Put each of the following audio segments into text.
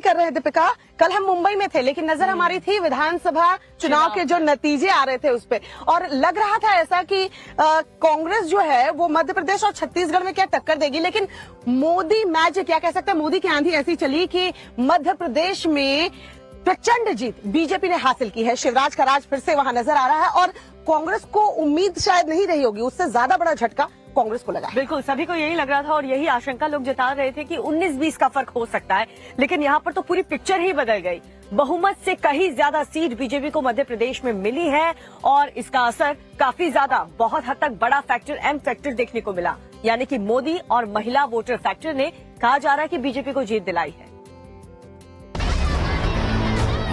कर रहे हैं दीपिका, कल हम मुंबई में थे लेकिन नजर हमारी थी विधानसभा चुनाव के जो नतीजे आ रहे थे उस पे, और लग रहा था ऐसा कि कांग्रेस जो है वो मध्य प्रदेश और छत्तीसगढ़ में क्या टक्कर देगी, लेकिन मोदी मैजिक, क्या कह सकते हैं, मोदी की आंधी ऐसी चली कि मध्य प्रदेश में प्रचंड जीत बीजेपी ने हासिल की है। शिवराज का राज फिर से वहां नजर आ रहा है और कांग्रेस को उम्मीद शायद नहीं रही होगी, उससे ज्यादा बड़ा झटका कांग्रेस को लगा है। बिल्कुल, सभी को यही लग रहा था और यही आशंका लोग जता रहे थे कि 19-20 का फर्क हो सकता है, लेकिन यहाँ पर तो पूरी पिक्चर ही बदल गई। बहुमत से कहीं ज्यादा सीट बीजेपी को मध्य प्रदेश में मिली है और इसका असर काफी ज्यादा, बहुत हद तक बड़ा फैक्टर एम फैक्टर देखने को मिला, यानी कि मोदी और महिला वोटर फैक्टर ने कहा जा रहा है कि बीजेपी को जीत दिलाई है।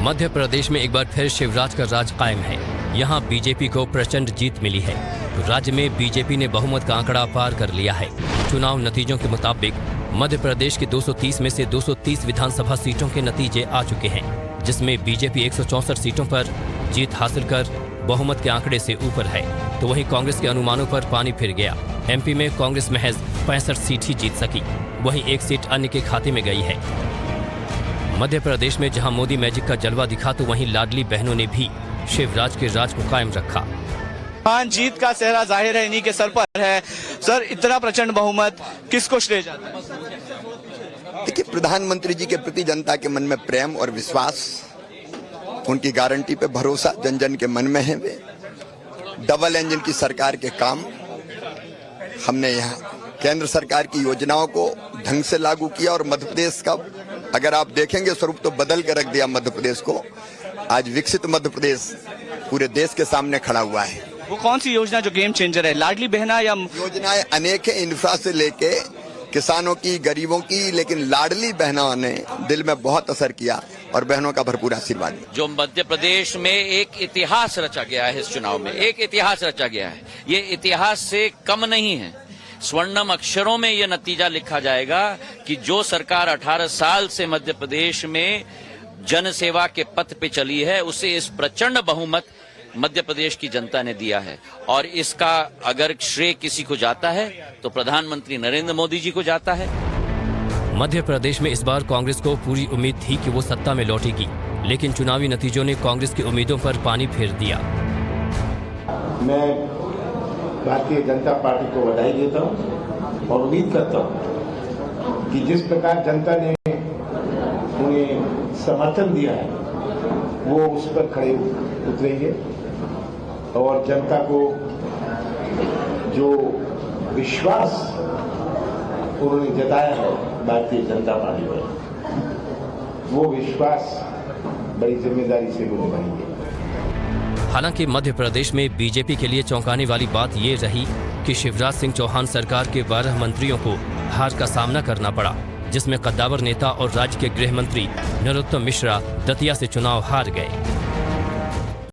मध्य प्रदेश में एक बार फिर शिवराज का राज कायम है। यहाँ बीजेपी को प्रचंड जीत मिली है। राज्य में बीजेपी ने बहुमत का आंकड़ा पार कर लिया है। चुनाव नतीजों के मुताबिक मध्य प्रदेश की 230 में से 230 विधानसभा सीटों के नतीजे आ चुके हैं, जिसमें बीजेपी 164 सीटों पर जीत हासिल कर बहुमत के आंकड़े से ऊपर है, तो वहीं कांग्रेस के अनुमानों पर पानी फिर गया। एमपी में कांग्रेस महज 65 सीट ही जीत सकी, वहीं एक सीट अन्य के खाते में गई है। मध्य प्रदेश में जहां मोदी मैजिक का जलवा दिखा, तो वहीं लाडली बहनों ने भी शिवराज के राज को कायम रखा। हाँ, जीत का सेहरा जाहिर है इन्हीं के सर पर है। सर, इतना प्रचंड बहुमत किसको श्रेय जाता है? देखिए, प्रधानमंत्री जी के प्रति जनता के मन में प्रेम और विश्वास, उनकी गारंटी पे भरोसा जन जन के मन में है। वे डबल इंजन की सरकार के काम हमने यहाँ केंद्र सरकार की योजनाओं को ढंग से लागू किया और मध्य प्रदेश का अगर आप देखेंगे स्वरूप तो बदल के रख दिया मध्य प्रदेश को। आज विकसित मध्य प्रदेश पूरे देश के सामने खड़ा हुआ है। वो कौन सी योजना जो गेम चेंजर है? लाडली बहना या योजनाएं अनेक है, इंफ्रा से लेके किसानों की, गरीबों की, लेकिन लाडली बहनों ने दिल में बहुत असर किया और बहनों का भरपूर आशीर्वाद। जो मध्य प्रदेश में एक इतिहास रचा गया है, इस चुनाव में एक इतिहास रचा गया है, ये इतिहास से कम नहीं है। स्वर्णम अक्षरों में यह नतीजा लिखा जाएगा कि जो सरकार 18 साल से मध्य प्रदेश में जन सेवा के पथ पे चली है, उसे इस प्रचंड बहुमत मध्य प्रदेश की जनता ने दिया है। और इसका अगर श्रेय किसी को जाता है तो प्रधानमंत्री नरेंद्र मोदी जी को जाता है। मध्य प्रदेश में इस बार कांग्रेस को पूरी उम्मीद थी कि वो सत्ता में लौटेगी, लेकिन चुनावी नतीजों ने कांग्रेस की उम्मीदों पर पानी फेर दिया। मैं भारतीय जनता पार्टी को बधाई देता हूं और उम्मीद करता हूं कि जिस प्रकार जनता ने उन्हें समर्थन दिया है वो उस पर खड़े उतरेंगे और जनता को जो विश्वास उन्होंने जताया है भारतीय जनता पार्टी पर, वो विश्वास बड़ी जिम्मेदारी से वो निभाएंगे। हालांकि मध्य प्रदेश में बीजेपी के लिए चौंकाने वाली बात ये रही कि शिवराज सिंह चौहान सरकार के 12 मंत्रियों को हार का सामना करना पड़ा, जिसमें कद्दावर नेता और राज्य के गृह मंत्री नरोत्तम मिश्रा दतिया से चुनाव हार गए।